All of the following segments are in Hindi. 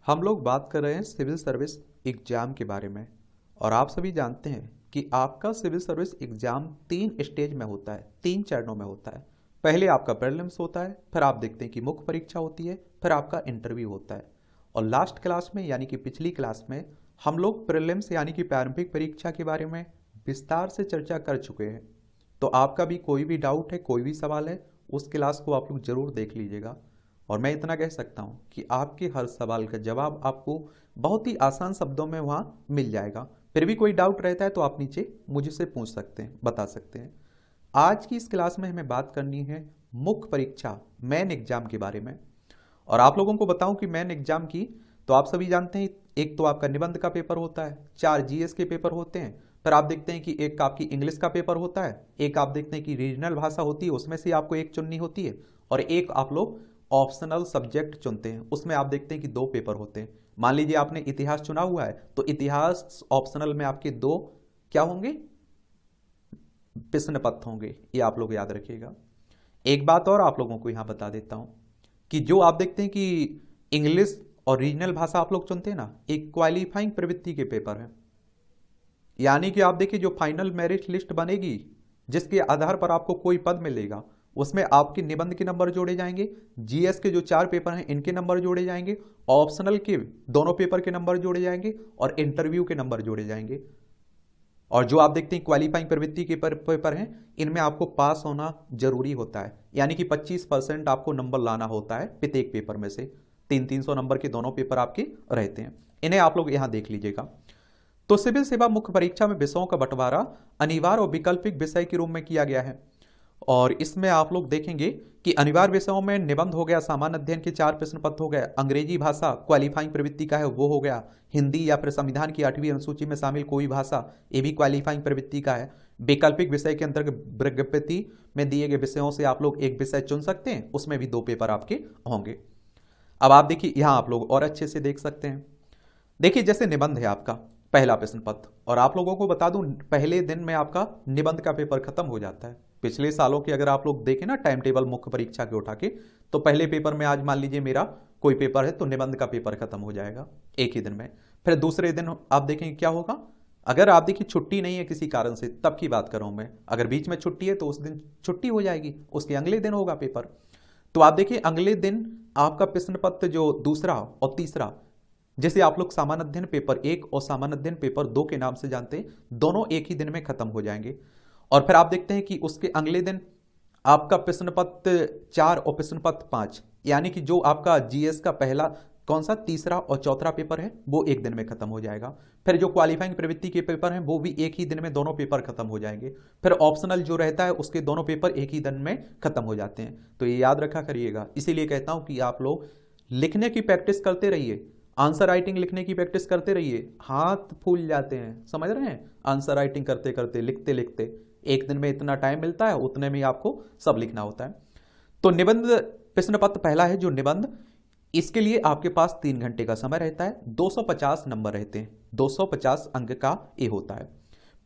हम लोग बात कर रहे हैं सिविल सर्विस एग्जाम के बारे में। और आप सभी जानते हैं कि आपका सिविल सर्विस एग्जाम 3 स्टेज में होता है, 3 चरणों में होता है। पहले आपका प्रीलिम्स होता है, फिर आप देखते हैं कि मुख्य परीक्षा होती है, फिर आपका इंटरव्यू होता है। और लास्ट क्लास में यानी कि पिछली क्लास में हम लोग प्रीलिम्स यानी कि प्रारंभिक परीक्षा के बारे में विस्तार से चर्चा कर चुके हैं। तो आपका भी कोई भी डाउट है, कोई भी सवाल है, उस क्लास को आप लोग जरूर देख लीजिएगा। और मैं इतना कह सकता हूँ कि आपके हर सवाल का जवाब आपको बहुत ही आसान शब्दों में वहाँ मिल जाएगा। फिर भी कोई डाउट रहता है तो आप नीचे मुझसे पूछ सकते हैं, बता सकते हैं। आज की इस क्लास में हमें बात करनी है मुख्य परीक्षा मेन एग्जाम के बारे में। और आप लोगों को बताऊं कि मेन एग्जाम की तो आप सभी जानते हैं, एक तो आपका निबंध का पेपर होता है, 4 जीएस के पेपर होते हैं, फिर आप देखते हैं कि एक आपकी इंग्लिश का पेपर होता है, एक आप देखते हैं कि रीजनल भाषा होती है, उसमें से आपको एक चुननी होती है, और एक आप लोग ऑप्शनल सब्जेक्ट चुनते हैं, उसमें आप देखते हैं कि 2 पेपर होते हैं। मान लीजिए आपने इतिहास चुना हुआ है तो इतिहास ऑप्शनल में आपके 2 क्या होंगे, प्रश्न पत्र होंगे। ये आप लोग याद रखिएगा। एक बात और आप लोगों को यहां बता देता हूं कि जो आप देखते हैं कि इंग्लिश और रीजनल भाषा आप लोग चुनते हैं ना, एक क्वालिफाइंग प्रवृत्ति के पेपर है। यानी कि आप देखिए जो फाइनल मेरिट लिस्ट बनेगी, जिसके आधार पर आपको कोई पद मिलेगा, उसमें आपके निबंध के नंबर जोड़े जाएंगे, जीएस के जो 4 पेपर हैं इनके नंबर जोड़े जाएंगे, ऑप्शनल के दोनों पेपर के नंबर जोड़े जाएंगे, और इंटरव्यू के नंबर जोड़े जाएंगे। और जो आप देखते हैं क्वालिफाइंग प्रवृत्ति के पेपर हैं, इनमें आपको पास होना जरूरी होता है। यानी कि 25% आपको नंबर लाना होता है प्रत्येक पेपर में से। 300-300 नंबर के दोनों पेपर आपके रहते हैं। इन्हें आप लोग यहां देख लीजिएगा। तो सिविल सेवा मुख्य परीक्षा में विषयों का बंटवारा अनिवार्य और वैकल्पिक विषय के रूप में किया गया है। और इसमें आप लोग देखेंगे कि अनिवार्य विषयों में निबंध हो गया, सामान्य अध्ययन के 4 प्रश्न पत्र हो गए, अंग्रेजी भाषा क्वालिफाइंग प्रवृत्ति का है वो हो गया, हिंदी या फिर संविधान की 8वीं अनुसूची में शामिल कोई भाषा ये भी क्वालिफाइंग प्रवृत्ति का है। वैकल्पिक विषय के अंतर्गत प्रगति में दिए गए विषयों से आप लोग एक विषय चुन सकते हैं, उसमें भी 2 पेपर आपके होंगे। अब आप देखिए यहां आप लोग और अच्छे से देख सकते हैं। देखिए जैसे निबंध है आपका पहला प्रश्न पत्र, और आप लोगों को बता दूं पहले दिन में आपका निबंध का पेपर खत्म हो जाता है। पिछले सालों के अगर आप लोग देखें ना टाइम टेबल मुख्य परीक्षा के उठा के, तो पहले पेपर में आज मान लीजिए मेरा कोई पेपर है तो निबंध का पेपर खत्म हो जाएगा एक ही दिन में। फिर दूसरे दिन आप देखेंगे क्या होगा, अगर आप देखिए छुट्टी नहीं है किसी कारण से, तब की बात कर रहा हूं मैं, अगर बीच में छुट्टी है तो उस दिन छुट्टी हो जाएगी, उसके अगले दिन होगा पेपर। तो आप देखिए अगले दिन आपका प्रश्न पत्र जो दूसरा और तीसरा, जैसे आप लोग सामान्य अध्ययन पेपर 1 और सामान्य अध्ययन पेपर 2 के नाम से जानते हैं, दोनों एक ही दिन में खत्म हो जाएंगे। और फिर आप देखते हैं कि उसके अगले दिन आपका प्रश्न पत्र 4 और प्रश्न पत्र 5, यानी कि जो आपका जीएस का पहला कौन सा तीसरा और चौथा पेपर है वो एक दिन में खत्म हो जाएगा। फिर जो क्वालिफाइंग प्रवृत्ति के पेपर हैं वो भी एक ही दिन में दोनों पेपर खत्म हो जाएंगे। फिर ऑप्शनल जो रहता है उसके दोनों पेपर एक ही दिन में खत्म हो जाते हैं। तो ये याद रखा करिएगा। इसीलिए कहता हूं कि आप लोग लिखने की प्रैक्टिस करते रहिए, आंसर राइटिंग लिखने की प्रैक्टिस करते रहिए। हाथ फूल जाते हैं, समझ रहे हैं, आंसर राइटिंग करते करते लिखते लिखते एक दिन में इतना टाइम मिलता है, उतने में आपको सब लिखना होता है। तो निबंध प्रश्न पत्र पहला है जो निबंध, इसके लिए आपके पास 3 घंटे का समय रहता है, 250 नंबर रहते हैं, 250 अंक का ये होता है।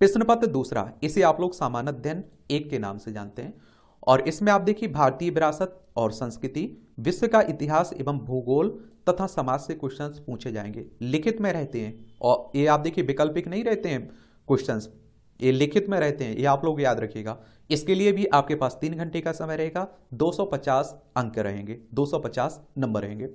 प्रश्न पत्र दूसरा, इसे आप लोग सामान्य अध्ययन 1 के नाम से जानते हैं। और इसमें आप देखिए भारतीय विरासत और संस्कृति, विश्व का इतिहास एवं भूगोल तथा समाज से क्वेश्चंस पूछे जाएंगे, लिखित में रहते हैं। और ये आप देखिए वैकल्पिक नहीं रहते हैं क्वेश्चंस, ये लिखित में रहते हैं, ये आप लोग याद रखिएगा। इसके लिए भी आपके पास 3 घंटे का समय रहेगा, 250 अंक रहेंगे, 250 नंबर रहेंगे।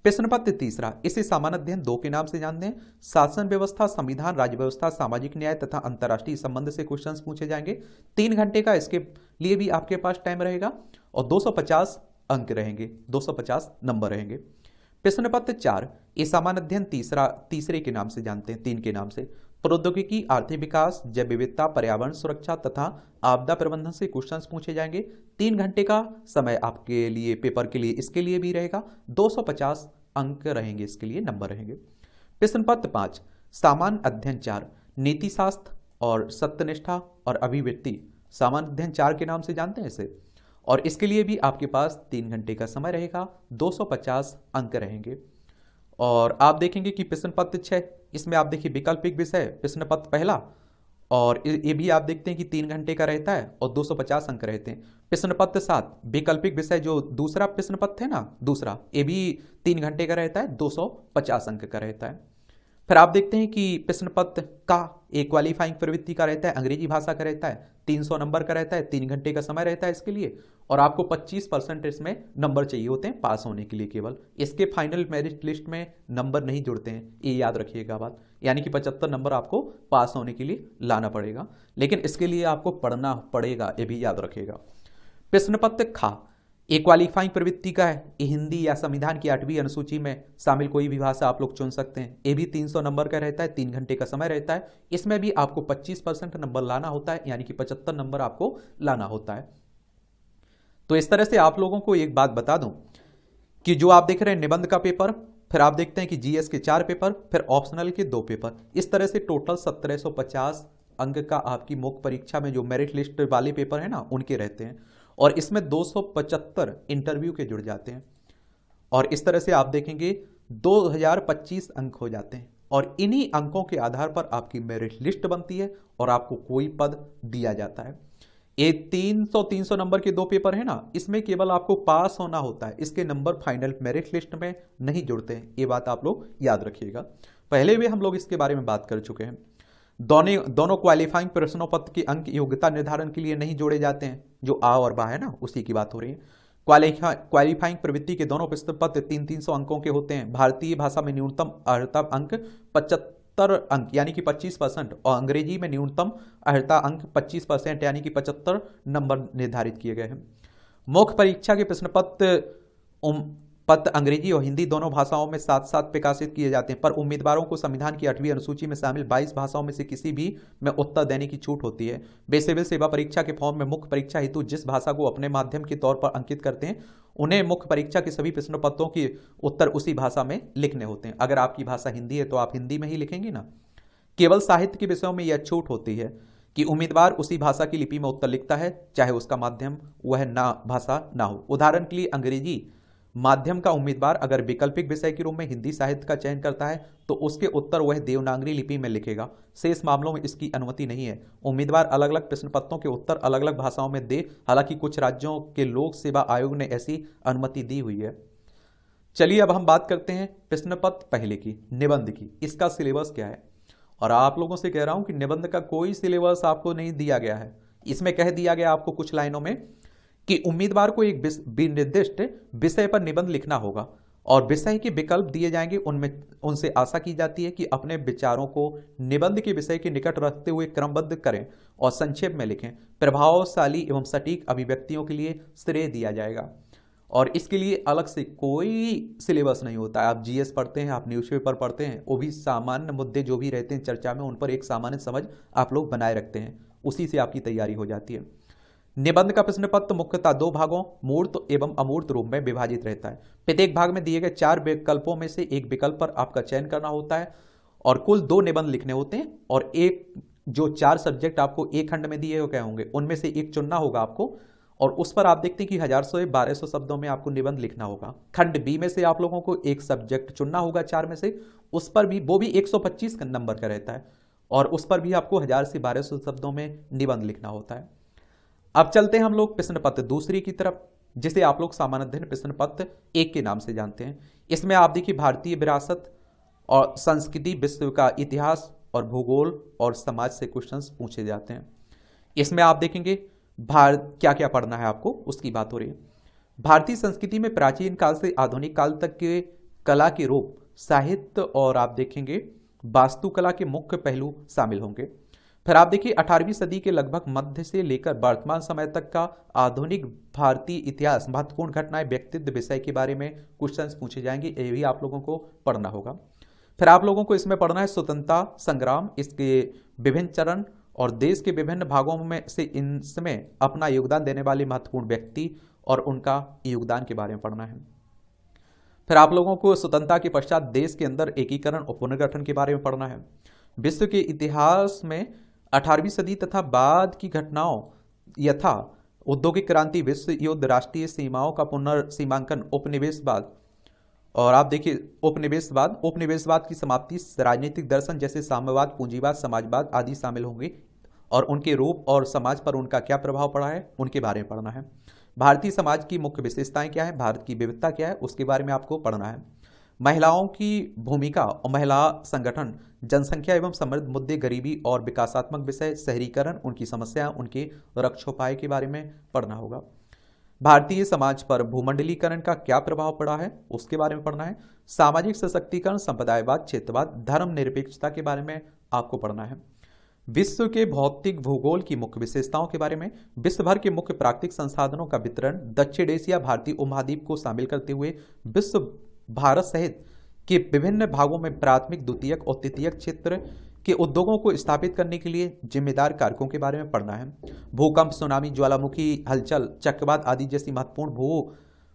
प्रश्न पत्र तीसरा, इसे सामान्य अध्ययन 2 के नाम से जानते हैं। शासन व्यवस्था, संविधान, राज्य व्यवस्था, सामाजिक न्याय तथा अंतर्राष्ट्रीय संबंध से क्वेश्चंस पूछे जाएंगे। 3 घंटे का इसके लिए भी आपके पास टाइम रहेगा, और 250 अंक रहेंगे, 250 नंबर रहेंगे। प्रश्न पत्र 4, ये सामान्य अध्ययन तीसरे के नाम से जानते हैं, 3 के नाम से। प्रौद्योगिकी, आर्थिक विकास, जैव विविधता, पर्यावरण सुरक्षा तथा आपदा प्रबंधन से क्वेश्चंस पूछे जाएंगे। 3 घंटे का समय आपके लिए पेपर के लिए इसके लिए भी रहेगा, 250 अंक रहेंगे, इसके लिए नंबर रहेंगे। प्रश्न पत्र 5, सामान्य अध्ययन 4, नीति शास्त्र और सत्यनिष्ठा और अभिव्यक्ति, सामान्य अध्ययन 4 के नाम से जानते हैं इसे। और इसके लिए भी आपके पास 3 घंटे का समय रहेगा, 250 अंक रहेंगे। और आप देखेंगे कि प्रश्न पत्र 6, इसमें आप देखिए वैकल्पिक विषय प्रश्न पत्र पहला और ये भी आप देखते हैं कि 3 घंटे का रहता है और 250 अंक रहते हैं। प्रश्न पत्र 7 वैकल्पिक विषय, जो दूसरा प्रश्न पत्र है ना, दूसरा, ये भी 3 घंटे का रहता है, 250 अंक का रहता है। फिर आप देखते हैं कि प्रश्न पत्र का एक क्वालिफाइंग प्रवृत्ति का रहता है, अंग्रेजी भाषा का रहता है, 300 नंबर का रहता है, 3 घंटे का समय रहता है इसके लिए, और आपको 25% इसमें नंबर चाहिए होते हैं पास होने के लिए केवल। इसके फाइनल मेरिट लिस्ट में नंबर नहीं जुड़ते हैं, ये याद रखिएगा बात, यानी कि 75 नंबर आपको पास होने के लिए लाना पड़ेगा, लेकिन इसके लिए आपको पढ़ना पड़ेगा, ये भी याद रखिएगा। प्रश्न पत्र खा एक क्वालिफाइंग प्रवृत्ति का है, ये हिंदी या संविधान की 8वीं अनुसूची में शामिल कोई भी भाषा आप लोग चुन सकते हैं। ये भी 300 नंबर का रहता है, 3 घंटे का समय रहता है, इसमें भी आपको 25% नंबर लाना होता है, यानी कि 75 नंबर आपको लाना होता है। तो इस तरह से आप लोगों को एक बात बता दूं कि जो आप देख रहे हैं निबंध का पेपर, फिर आप देखते हैं कि जीएस के 4 पेपर, फिर ऑप्शनल के 2 पेपर, इस तरह से टोटल 1750 अंक का आपकी मुख्य परीक्षा में जो मेरिट लिस्ट वाले पेपर है ना, उनके रहते हैं, और इसमें 275 इंटरव्यू के जुड़ जाते हैं, और इस तरह से आप देखेंगे 2025 अंक हो जाते हैं, और इन्हीं अंकों के आधार पर आपकी मेरिट लिस्ट बनती है और आपको कोई पद दिया जाता है। ये 300 नंबर के 2 पेपर है ना, इसमें केवल आपको पास होना होता है, इसके नंबर फाइनल मेरिट लिस्ट में नहीं जुड़ते हैं, ये बात आप लोग याद रखिएगा। पहले भी हम लोग इसके बारे में बात कर चुके हैं। दोनों क्वालिफाइंग प्रश्नों पत्र के अंक योग्यता निर्धारण के लिए नहीं जोड़े जाते हैं, जो आ और बा है ना, उसी की बात हो रही है। क्वालिफाइंग प्रवृत्ति के दोनों प्रश्न पत्र 300 अंकों के होते हैं। भारतीय भाषा में न्यूनतम अर्हता अंक 75 अंक यानी कि 25%, और अंग्रेजी में न्यूनतम अर्हता अंक 25% यानी कि 75 नंबर निर्धारित किए गए हैं। मुख्य परीक्षा के प्रश्न पत्र अंग्रेजी और हिंदी दोनों भाषाओं में साथ साथ प्रकाशित किए जाते हैं, पर उम्मीदवारों को संविधान की 8वीं अनुसूची में शामिल 22 भाषाओं में से किसी भी में उत्तर देने की छूट होती है। वे सिविल सेवा परीक्षा के फॉर्म में मुख्य परीक्षा हेतु जिस भाषा को अपने माध्यम के तौर पर अंकित करते हैं, उन्हें मुख्य परीक्षा के सभी प्रश्न पत्रों के उत्तर उसी भाषा में लिखने होते हैं। अगर आपकी भाषा हिंदी है तो आप हिंदी में ही लिखेंगे ना। केवल साहित्य के विषयों में यह छूट होती है कि उम्मीदवार उसी भाषा की लिपि में उत्तर लिखता है, चाहे उसका माध्यम वह ना भाषा ना हो। उदाहरण के लिए अंग्रेजी माध्यम का उम्मीदवार अगर वैकल्पिक विषय के रूप में हिंदी साहित्य का चयन करता है तो उसके उत्तर वह देवनागरी लिपि में लिखेगा। शेष मामलों में इसकी अनुमति नहीं है। उम्मीदवार अलग अलग प्रश्न पत्रों के उत्तर अलग अलग भाषाओं में दे, हालांकि कुछ राज्यों के लोक सेवा आयोग ने ऐसी अनुमति दी हुई है। चलिए अब हम बात करते हैं प्रश्न पत्र पहले की, निबंध की। इसका सिलेबस क्या है, और आप लोगों से कह रहा हूं कि निबंध का कोई सिलेबस आपको नहीं दिया गया है। इसमें कह दिया गया आपको कुछ लाइनों में कि उम्मीदवार को एक निर्दिष्ट विषय पर निबंध लिखना होगा और विषय के विकल्प दिए जाएंगे। उनमें उनसे आशा की जाती है कि अपने विचारों को निबंध के विषय के निकट रखते हुए क्रमबद्ध करें और संक्षेप में लिखें। प्रभावशाली एवं सटीक अभिव्यक्तियों के लिए श्रेय दिया जाएगा, और इसके लिए अलग से कोई सिलेबस नहीं होता है। आप जीएस पढ़ते हैं, आप न्यूज़पेपर पढ़ते हैं, वो भी सामान्य मुद्दे जो भी रहते हैं चर्चा में, उन पर एक सामान्य समझ आप लोग बनाए रखते हैं, उसी से आपकी तैयारी हो जाती है। निबंध का प्रश्न पत्र मुख्यतः 2 भागों मूर्त एवं अमूर्त रूप में विभाजित रहता है। प्रत्येक भाग में दिए गए 4 विकल्पों में से एक विकल्प पर आपका चयन करना होता है, और कुल 2 निबंध लिखने होते हैं, और एक जो 4 सब्जेक्ट आपको एक खंड में दिए हुए होंगे उनमें से एक चुनना होगा आपको, और उस पर आप देखते हैं कि 1000 से 1200 शब्दों में आपको निबंध लिखना होगा। खंड बी में से आप लोगों को एक सब्जेक्ट चुनना होगा 4 में से, उस पर भी वो भी 125 नंबर का रहता है, और उस पर भी आपको 1000 से 1200 शब्दों में निबंध लिखना होता है। अब चलते हैं हम लोग प्रश्न पत्र दूसरी की तरफ, जिसे आप लोग सामान्य अध्ययन प्रश्न पत्र 1 के नाम से जानते हैं। इसमें आप देखिए भारतीय विरासत और संस्कृति, विश्व का इतिहास और भूगोल और समाज से क्वेश्चंस पूछे जाते हैं। इसमें आप देखेंगे भारत क्या क्या पढ़ना है आपको, उसकी बात हो रही है। भारतीय संस्कृति में प्राचीन काल से आधुनिक काल तक के कला के रूप, साहित्य और आप देखेंगे वास्तुकला के मुख्य पहलू शामिल होंगे। फिर आप देखिए 18वीं सदी के लगभग मध्य से लेकर वर्तमान समय तक का आधुनिक भारतीय इतिहास, महत्वपूर्ण घटनाएं, व्यक्तित्व विषय के बारे में क्वेश्चंस पूछे जाएंगे, ये भी आप लोगों को पढ़ना होगा। फिर आप लोगों को इसमें पढ़ना है स्वतंत्रता संग्राम, इसके विभिन्न चरण और देश के विभिन्न भागों में से इसमें अपना योगदान देने वाले महत्वपूर्ण व्यक्ति और उनका योगदान के बारे में पढ़ना है। फिर आप लोगों को स्वतंत्रता के पश्चात देश के अंदर एकीकरण और पुनर्गठन के बारे में पढ़ना है। विश्व के इतिहास में 18वीं सदी तथा बाद की घटनाओं यथा औद्योगिक क्रांति, विश्व युद्ध, राष्ट्रीय सीमाओं का पुनर्सीमांकन, उपनिवेशवाद, और आप देखिए उपनिवेशवाद की समाप्ति, राजनीतिक दर्शन जैसे साम्यवाद, पूंजीवाद, समाजवाद आदि शामिल होंगे और उनके रूप और समाज पर उनका क्या प्रभाव पड़ा है उनके बारे में पढ़ना है। भारतीय समाज की मुख्य विशेषताएं क्या है, भारत की विविधता क्या है, उसके बारे में आपको पढ़ना है। महिलाओं की भूमिका और महिला संगठन, जनसंख्या एवं समृद्ध मुद्दे, गरीबी और विकासात्मक विषय, शहरीकरण, उनकी समस्या, उनके रक्षोपाय के बारे में पढ़ना होगा। भारतीय समाज पर भूमंडलीकरण का क्या प्रभाव पड़ा है उसके बारे में पढ़ना है। सामाजिक सशक्तिकरण, संप्रदायवाद, क्षेत्रवाद, धर्म निरपेक्षता के बारे में आपको पढ़ना है। विश्व के भौतिक भूगोल की मुख्य विशेषताओं के बारे में, विश्व भर के मुख्य प्राकृतिक संसाधनों का वितरण, दक्षिण एशिया भारतीय उपमहाद्वीप को शामिल करते हुए विश्व भारत सहित के विभिन्न भागों में प्राथमिक, द्वितीयक और तृतीयक क्षेत्र के उद्योगों को स्थापित करने के लिए जिम्मेदार कारकों के बारे में पढ़ना है। भूकंप, सुनामी, ज्वालामुखी हलचल, चक्रवात आदि जैसी महत्वपूर्ण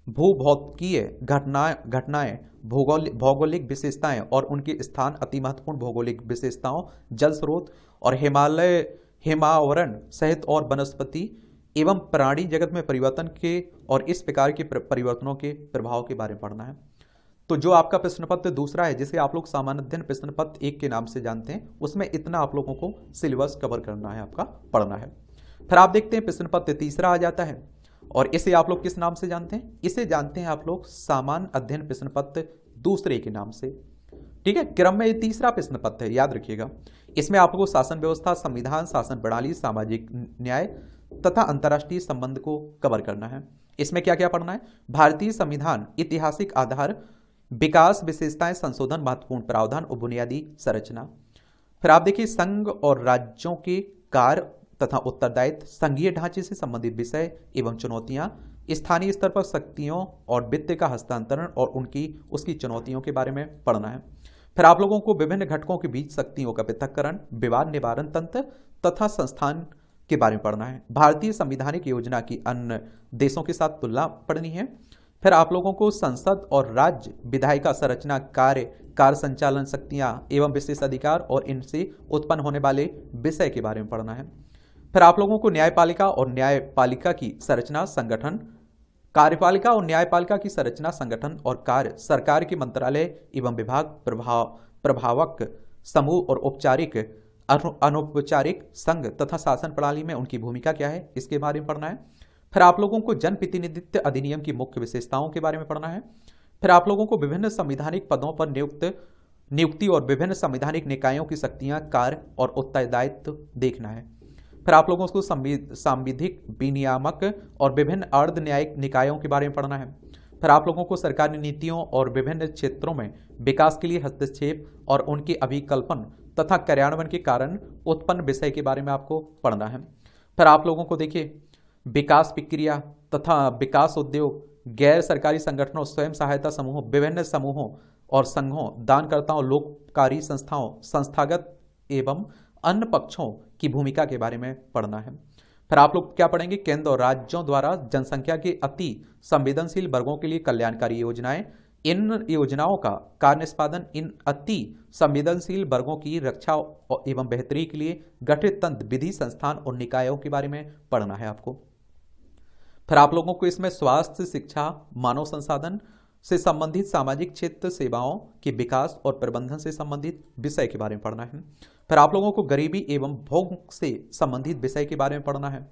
भूभौतिकीय घटनाएं, भौगोलिक विशेषताएं और उनके स्थान, अति महत्वपूर्ण भौगोलिक विशेषताओं, जल स्रोत और हिमावरण सहित और वनस्पति एवं प्राणी जगत में परिवर्तन के और इस प्रकार के परिवर्तनों के प्रभाव के बारे में पढ़ना है। तो जो आपका प्रश्न पत्र दूसरा है, जिसे आप लोग सामान्य अध्ययन प्रश्न पत्र 1 के नाम से जानते हैं, उसमें इतना आप लोगों को सिलेबस कवर करना है, आपका पढ़ना है। फिर आप देखते हैं प्रश्न पत्र तीसरा आ जाता है, और इसे आप लोग किस नाम से जानते हैं? इसे जानते हैं आप लोग सामान्य अध्ययन प्रश्न पत्र दूसरे के नाम से। ठीक है, क्रम में ये तीसरा प्रश्न पत्र है, याद रखिएगा। इसमें आपको शासन व्यवस्था, संविधान, शासन प्रणाली, सामाजिक न्याय तथा अंतर्राष्ट्रीय संबंध को कवर करना है। इसमें क्या क्या पढ़ना है? भारतीय संविधान, ऐतिहासिक आधार, विकास, विशेषताएं, संशोधन, महत्वपूर्ण प्रावधान और बुनियादी संरचना। फिर आप देखिए संघ और राज्यों के कार्य तथा उत्तरदायित्व, संघीय ढांचे से संबंधित विषय एवं चुनौतियां, स्थानीय स्तर पर शक्तियों और वित्त का हस्तांतरण और उसकी चुनौतियों के बारे में पढ़ना है। फिर आप लोगों को विभिन्न घटकों के बीच शक्तियों का पृथक्करण, विवाद निवारण तंत्र तथा संस्थान के बारे में पढ़ना है। भारतीय संवैधानिक योजना की अन्य देशों के साथ तुलना पढ़नी है। फिर आप लोगों को संसद और राज्य विधायिका संरचना, कार्य संचालन शक्तियां एवं विशेष अधिकार और इनसे उत्पन्न होने वाले विषय के बारे में पढ़ना है। फिर आप लोगों को न्यायपालिका और न्यायपालिका की संरचना, संगठन, कार्यपालिका और न्यायपालिका की संरचना, संगठन और कार्य, सरकार के मंत्रालय एवं विभाग, प्रभावक समूह और औपचारिक अनौपचारिक संघ तथा शासन प्रणाली में उनकी भूमिका क्या है, इसके बारे में पढ़ना है। फिर आप लोगों को जनप्रतिनिधित्व अधिनियम की मुख्य विशेषताओं के बारे में पढ़ना है। फिर आप लोगों को विभिन्न संवैधानिक पदों पर नियुक्ति और विभिन्न संवैधानिक निकायों की शक्तियां, कार्य और उत्तरदायित्व देखना है। फिर आप लोगों को सांविधिक, विनियामक और विभिन्न अर्ध न्यायिक निकायों के बारे में पढ़ना है। फिर आप लोगों को सरकारी नीतियों और विभिन्न क्षेत्रों में विकास के लिए हस्तक्षेप और उनके अभिकल्पन तथा कार्यान्वयन के कारण उत्पन्न विषय के बारे में आपको पढ़ना है। फिर आप लोगों को देखिए विकास प्रक्रिया तथा विकास उद्योग, गैर सरकारी संगठनों, स्वयं सहायता समूहों, विभिन्न समूहों और संघों, दानकर्ताओं, लोककारी संस्थाओं, संस्थागत एवं अन्य पक्षों की भूमिका के बारे में पढ़ना है। फिर आप लोग क्या पढ़ेंगे? केंद्र और राज्यों द्वारा जनसंख्या के अति संवेदनशील वर्गों के लिए कल्याणकारी योजनाएं, इन योजनाओं का कार्य निष्पादन, इन अति संवेदनशील वर्गों की रक्षा एवं बेहतरी के लिए गठित तंत्र, विधि, संस्थान और निकायों के बारे में पढ़ना है आपको। फिर आप लोगों को इसमें स्वास्थ्य, शिक्षा, मानव संसाधन से संबंधित सामाजिक क्षेत्र सेवाओं के विकास और प्रबंधन से संबंधित विषय के बारे में पढ़ना है। फिर आप लोगों को गरीबी एवं भोग से संबंधित विषय के बारे में पढ़ना है।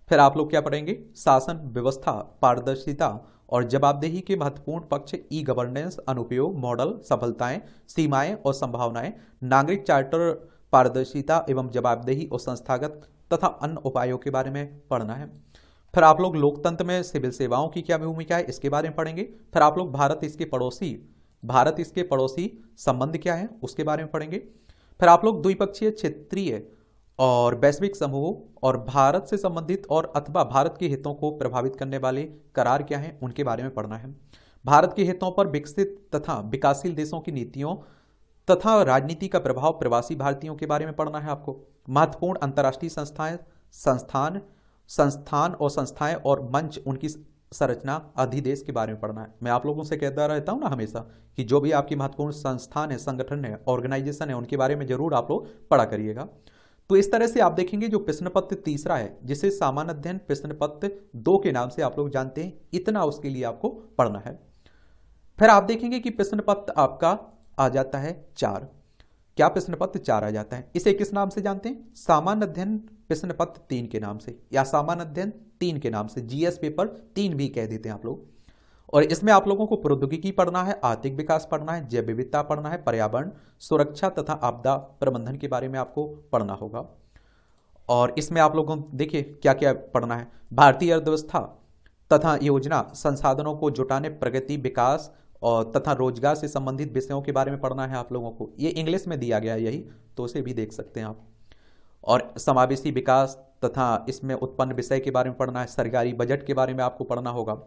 फिर आप लोग क्या पढ़ेंगे? शासन व्यवस्था, पारदर्शिता और जवाबदेही के महत्वपूर्ण पक्ष, ई गवर्नेंस, अनुप्रयोग, मॉडल, सफलताएं, सीमाएं और संभावनाएं, नागरिक चार्टर, पारदर्शिता एवं जवाबदेही और संस्थागत तथा अन्य उपायों के बारे में पढ़ना है। फिर आप लोग लोकतंत्र में सिविल सेवाओं की क्या भूमिका है, इसके बारे में पढ़ेंगे। फिर आप लोग भारत इसके पड़ोसी संबंध क्या है, उसके बारे में पढ़ेंगे। फिर आप लोग द्विपक्षीय, क्षेत्रीय और वैश्विक समूह और भारत से संबंधित और अथवा भारत के हितों को प्रभावित करने वाले करार क्या हैं, उनके बारे में पढ़ना है। भारत के हितों पर विकसित तथा विकासशील देशों की नीतियों तथा राजनीति का प्रभाव प्रवासी भारतीयों के बारे में पढ़ना है आपको। महत्वपूर्ण अंतर्राष्ट्रीय संस्थान और संस्थाएं और मंच, उनकी संरचना, अधिदेश के बारे में पढ़ना है। मैं आप लोगों से कहता रहता हूं ना हमेशा कि जो भी आपकी महत्वपूर्ण संस्थान है, संगठन है, ऑर्गेनाइजेशन है, उनके बारे में जरूर आप लोग पढ़ा करिएगा। तो इस तरह से आप देखेंगे जो प्रश्न पत्र तीसरा है, जिसे सामान्य अध्ययन प्रश्न पत्र 2 के नाम से आप लोग जानते हैं, इतना उसके लिए आपको पढ़ना है। फिर आप देखेंगे कि प्रश्न पत्र आपका आ जाता है 4। क्या प्रश्न पत्र 4 आ जाता है। इसे किस नाम से जानते हैं? सामान्य अध्ययन प्रश्न पत्र 3 के नाम से, या सामान्य अध्ययन 3 के नाम से, जीएस पेपर 3 भी कह देते हैं आप लोग। और इसमें आप लोगों को प्रौद्योगिकी पढ़ना है, आर्थिक विकास पढ़ना है, जैव विविधता पढ़ना है, पर्यावरण सुरक्षा तथा आपदा प्रबंधन के बारे में आपको पढ़ना होगा। और इसमें आप लोगों को देखिए क्या क्या पढ़ना है। भारतीय अर्थव्यवस्था तथा योजना संसाधनों को जुटाने, प्रगति, विकास और तथा रोजगार से संबंधित विषयों के बारे में पढ़ना है आप लोगों को। ये इंग्लिश में दिया गया है यही, तो उसे भी देख सकते हैं आप। और समावेशी विकास तथा इसमें उत्पन्न विषय के बारे में पढ़ना है। सरकारी बजट के बारे में आपको पढ़ना होगा।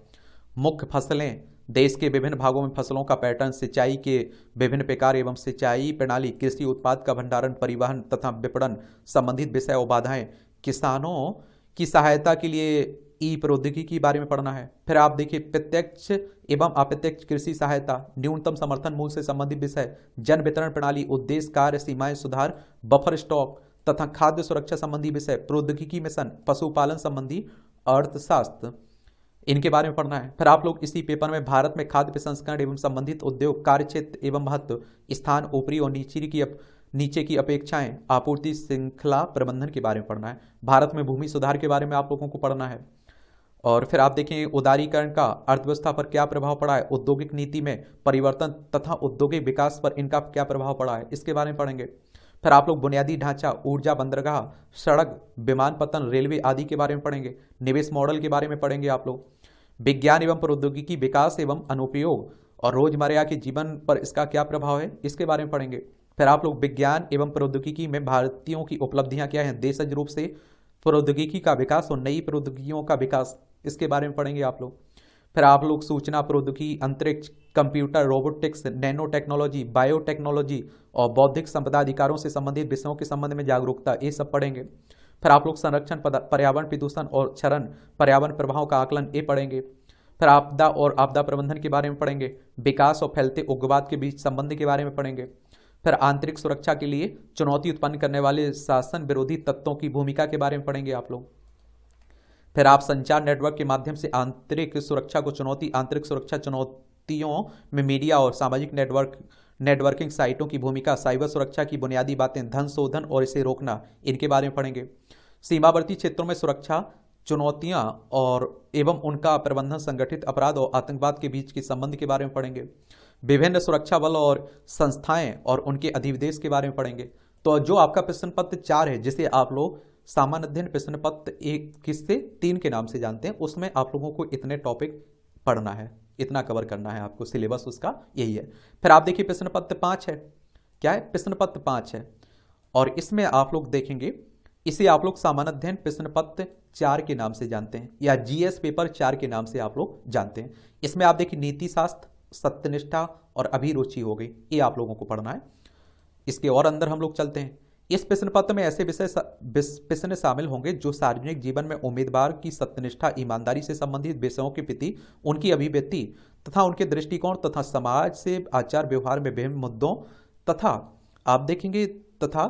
मुख्य फसलें, देश के विभिन्न भागों में फसलों का पैटर्न, सिंचाई के विभिन्न प्रकार एवं सिंचाई प्रणाली, कृषि उत्पाद का भंडारण, परिवहन तथा विपणन संबंधित विषय और बाधाएं, किसानों की सहायता के लिए ई प्रौद्योगिकी के बारे में पढ़ना है। फिर आप देखिए प्रत्यक्ष एवं अप्रत्यक्ष कृषि सहायता, न्यूनतम समर्थन मूल्य से संबंधित विषय, जन वितरण प्रणाली, उद्देश्य, कार्य, सीमाएं सुधार, बफर स्टॉक तथा खाद्य सुरक्षा संबंधी विषय, प्रौद्योगिकी मिशन, पशुपालन संबंधी अर्थशास्त्र, इनके बारे में पढ़ना है। फिर आप लोग इसी पेपर में भारत में खाद्य प्रसंस्करण एवं संबंधित उद्योग, कार्य क्षेत्र एवं महत्व, स्थान, ऊपरी और नीचे की अपेक्षाएं, आपूर्ति श्रृंखला प्रबंधन के बारे में पढ़ना है। भारत में भूमि सुधार के बारे में आप लोगों को पढ़ना है। और फिर आप देखें उदारीकरण का अर्थव्यवस्था पर क्या प्रभाव पड़ा है, औद्योगिक नीति में परिवर्तन तथा औद्योगिक विकास पर इनका क्या प्रभाव पड़ा है, इसके बारे में पढ़ेंगे। फिर आप लोग बुनियादी ढांचा, ऊर्जा, बंदरगाह, सड़क, विमानपत्तन, रेलवे आदि के बारे में पढ़ेंगे। निवेश मॉडल के बारे में पढ़ेंगे आप लोग। विज्ञान एवं प्रौद्योगिकी विकास एवं अनुप्रयोग और रोजमर्रा के जीवन पर इसका क्या प्रभाव है, इसके बारे में पढ़ेंगे। फिर आप लोग विज्ञान एवं प्रौद्योगिकी में भारतीयों की उपलब्धियां क्या हैं, देशज रूप से प्रौद्योगिकी का विकास और नई प्रौद्योगिकियों का विकास, इसके बारे में पढ़ेंगे आप लोग। फिर आप लोग सूचना प्रौद्योगिकी, अंतरिक्ष, computer, robotics, nano technology, biotechnology और बौद्धिक संपदा अधिकारों से संबंधित विषयों के संबंध में जागरूकता, ये सब पढ़ेंगे। फिर आप लोग संरक्षण, पर्यावरण प्रदूषण और क्षरण, पर्यावरण प्रभाव का आकलन, ये पढ़ेंगे। फिर आपदा और आपदा प्रबंधन के बारे में पढ़ेंगे। विकास और फैलते उग्रवाद के बीच संबंध के बारे में पढ़ेंगे। फिर आंतरिक सुरक्षा के लिए चुनौती उत्पन्न करने वाले शासन विरोधी तत्वों की भूमिका के बारे में पढ़ेंगे आप लोग। फिर आप संचार नेटवर्क के माध्यम से आंतरिक सुरक्षा को चुनौती, आंतरिक सुरक्षा चुनौतियों में मीडिया और सामाजिक नेटवर्किंग साइटों की भूमिका, साइबर सुरक्षा की बुनियादी बातें, धन शोधन और इसे रोकना, इनके बारे में पढ़ेंगे। सीमावर्ती क्षेत्रों में सुरक्षा चुनौतियां और एवं उनका प्रबंधन, संगठित अपराध और आतंकवाद के बीच के संबंध के बारे में पढ़ेंगे। विभिन्न सुरक्षा बल और संस्थाएं और उनके अधिविदेश के बारे में पढ़ेंगे। तो जो आपका प्रश्न पत्र 4 है, जिसे आप लोग सामान्य अध्ययन प्रश्न पत्र 1 से 3 के नाम से जानते हैं, उसमें आप लोगों को इतने टॉपिक पढ़ना है, इतना कवर करना है आपको, सिलेबस उसका यही है। फिर आप देखिए प्रश्न पत्र 5 है, क्या है, प्रश्न पत्र 5 है, और इसमें आप लोग देखेंगे इसे आप लोग सामान्य अध्ययन प्रश्न पत्र 4 के नाम से जानते हैं, या जीएस पेपर 4 के नाम से आप लोग जानते हैं। इसमें आप देखिए नीति शास्त्र, सत्यनिष्ठा और अभिरुचि हो गई, ये आप लोगों को पढ़ना है। इसके और अंदर हम लोग चलते हैं। इस प्रश्न पत्र में ऐसे प्रश्न शामिल होंगे जो सार्वजनिक जीवन में उम्मीदवार की सत्यनिष्ठा, ईमानदारी से संबंधित विषयों के प्रति उनकी अभिव्यक्ति तथा उनके दृष्टिकोण तथा समाज से आचार व्यवहार में विभिन्न मुद्दों तथा आप देखेंगे तथा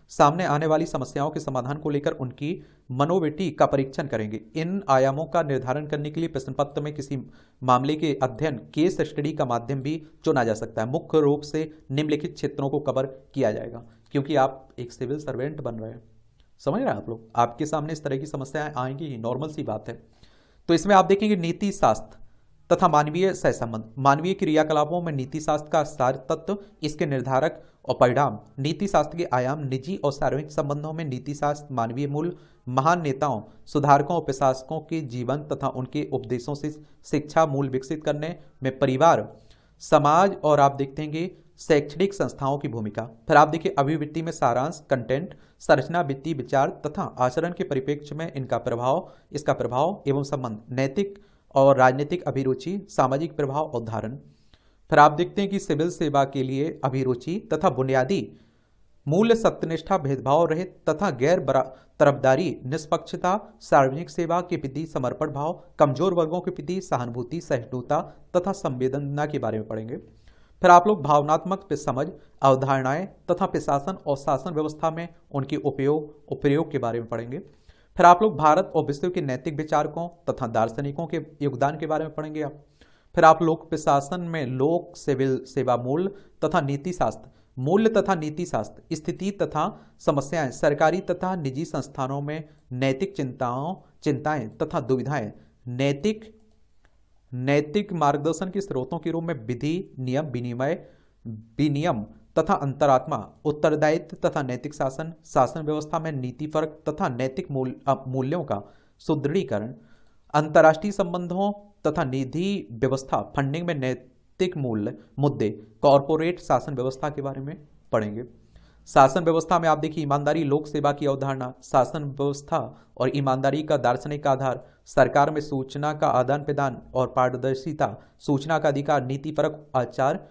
सामने आने वाली समस्याओं के समाधान को लेकर उनकी मनोवृत्ति का परीक्षण करेंगे। इन आयामों का निर्धारण करने के लिए प्रश्न पत्र में किसी मामले के अध्ययन, केस स्टडी का माध्यम भी चुना जा सकता है। मुख्य रूप से निम्नलिखित क्षेत्रों को कवर किया जाएगा, क्योंकि आप एक सिविल सर्वेंट बन रहे हैं, समझ रहे हैं आप लोग, आपके सामने इस तरह की समस्याएं आएंगी, नॉर्मल सी बात है। तो इसमें आप देखेंगे नीति शास्त्र तथा मानवीय सहसंबंध, मानवीय क्रियाकलापों में नीति शास्त्र का सार तत्व, इसके निर्धारक और परिणाम, नीति शास्त्र के आयाम, निजी और सार्वजनिक संबंधों में नीति शास्त्र, मानवीय मूल्य, महान नेताओं, सुधारकों और प्रशासकों के जीवन तथा उनके उपदेशों से शिक्षा मूल्य विकसित करने में परिवार, समाज और आप देखेंगे शैक्षणिक संस्थाओं की भूमिका। फिर आप देखिए अभिवृत्ति में सारांश, कंटेंट, संरचना, वित्तीय विचार तथा आचरण के परिप्रेक्ष्य में इनका प्रभाव, इसका प्रभाव एवं संबंध, नैतिक और राजनीतिक अभिरुचि, सामाजिक प्रभाव और धारण। फिर आप देखते हैं कि सिविल सेवा के लिए अभिरुचि तथा बुनियादी मूल्य, सत्यनिष्ठा, भेदभाव रहित तथा गैर तरफदारी, निष्पक्षता, सार्वजनिक सेवा के प्रति समर्पण भाव, कमजोर वर्गों के प्रति सहानुभूति, सहिष्णुता तथा संवेदना के बारे में पढ़ेंगे। फिर आप लोग भावनात्मक समझ, अवधारणाएं तथा प्रशासन और शासन व्यवस्था में उनके उपयोग के बारे में पढ़ेंगे। फिर आप लोग भारत और विश्व के नैतिक विचारकों तथा दार्शनिकों के योगदान के बारे में पढ़ेंगे आप। फिर आप लोक प्रशासन में लोक सिविल सेवा मूल्य तथा नीति शास्त्र, मूल्य तथा नीति शास्त्र, स्थिति तथा समस्याएं, सरकारी तथा निजी संस्थानों में नैतिक चिंताएं तथा दुविधाएं, नैतिक मार्गदर्शन के स्रोतों के रूप में विधि, नियम, विनियम तथा अंतरात्मा, उत्तरदायित्व तथा नैतिक शासन, शासन व्यवस्था में नीतिपरक तथा नैतिक मूल्यों का सुदृढ़ीकरण, अंतर्राष्ट्रीय संबंधों तथा निधि व्यवस्था, फंडिंग में नैतिक मुद्दे, कॉरपोरेट शासन व्यवस्था के बारे में पढ़ेंगे। शासन व्यवस्था में आप देखिए ईमानदारी, लोक सेवा की अवधारणा, शासन व्यवस्था और ईमानदारी का दार्शनिक आधार, सरकार में सूचना का आदान प्रदान और पारदर्शिता, सूचना का अधिकार, नीतिपरक आचार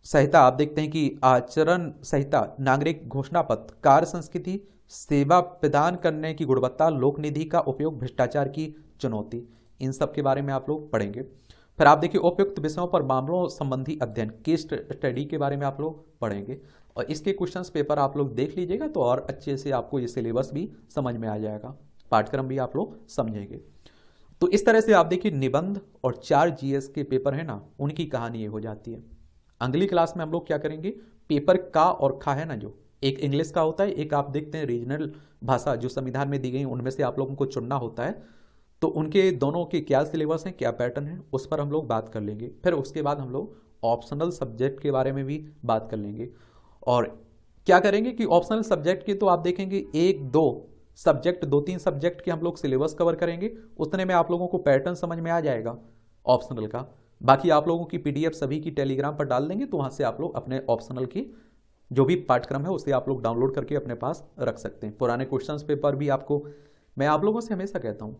संहिता आप देखते हैं कि आचरण संहिता, नागरिक घोषणा पत्र, कार्य संस्कृति, सेवा प्रदान करने की गुणवत्ता, लोक निधि का उपयोग, भ्रष्टाचार की चुनौती, इन सब के बारे में आप लोग पढ़ेंगे। फिर आप देखिए उपयुक्त विषयों पर मामलों संबंधी अध्ययन, केस स्टडी के बारे में आप लोग पढ़ेंगे और इसके क्वेश्चंस पेपर आप लोग देख लीजिएगा तो और अच्छे से आपको ये सिलेबस भी समझ में आ जाएगा, पाठ्यक्रम भी आप लोग समझेंगे। तो इस तरह से आप देखिए निबंध और 4 जीएस के पेपर है ना, उनकी कहानी ये हो जाती है। अगली क्लास में हम लोग क्या करेंगे, पेपर का और खा है ना, जो एक इंग्लिश का होता है, एक आप देखते हैं रीजनल भाषा जो संविधान में दी गई, उनमें से आप लोगों को चुनना होता है, तो उनके दोनों के क्या सिलेबस हैं, क्या पैटर्न है, उस पर हम लोग बात कर लेंगे। फिर उसके बाद हम लोग ऑप्शनल सब्जेक्ट के बारे में भी बात कर लेंगे और क्या करेंगे कि ऑप्शनल सब्जेक्ट के तो आप देखेंगे 1-2 सब्जेक्ट, 2-3 सब्जेक्ट के हम लोग सिलेबस कवर करेंगे, उतने में आप लोगों को पैटर्न समझ में आ जाएगा ऑप्शनल का। बाकी आप लोगों की पीडीएफ सभी की टेलीग्राम पर डाल देंगे, तो वहां से आप लोग अपने ऑप्शनल की जो भी पाठ्यक्रम है उसे आप लोग डाउनलोड करके अपने पास रख सकते हैं। पुराने क्वेश्चंस पेपर भी आपको, मैं आप लोगों से हमेशा कहता हूं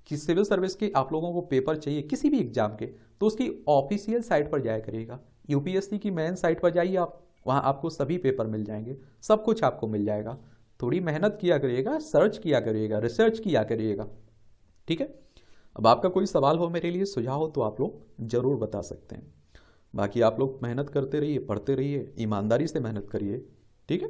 कि सिविल सर्विस के आप लोगों को पेपर चाहिए किसी भी एग्जाम के, तो उसकी ऑफिशियल साइट पर जाया करिएगा। यूपीएससी की मेन साइट पर जाइए आप, वहां आपको सभी पेपर मिल जाएंगे, सब कुछ आपको मिल जाएगा। थोड़ी मेहनत किया करिएगा, सर्च किया करिएगा, रिसर्च किया करिएगा, ठीक है। अब आपका कोई सवाल हो, मेरे लिए सुझाव हो, तो आप लोग जरूर बता सकते हैं। बाकी आप लोग मेहनत करते रहिए, पढ़ते रहिए, ईमानदारी से मेहनत करिए, ठीक है।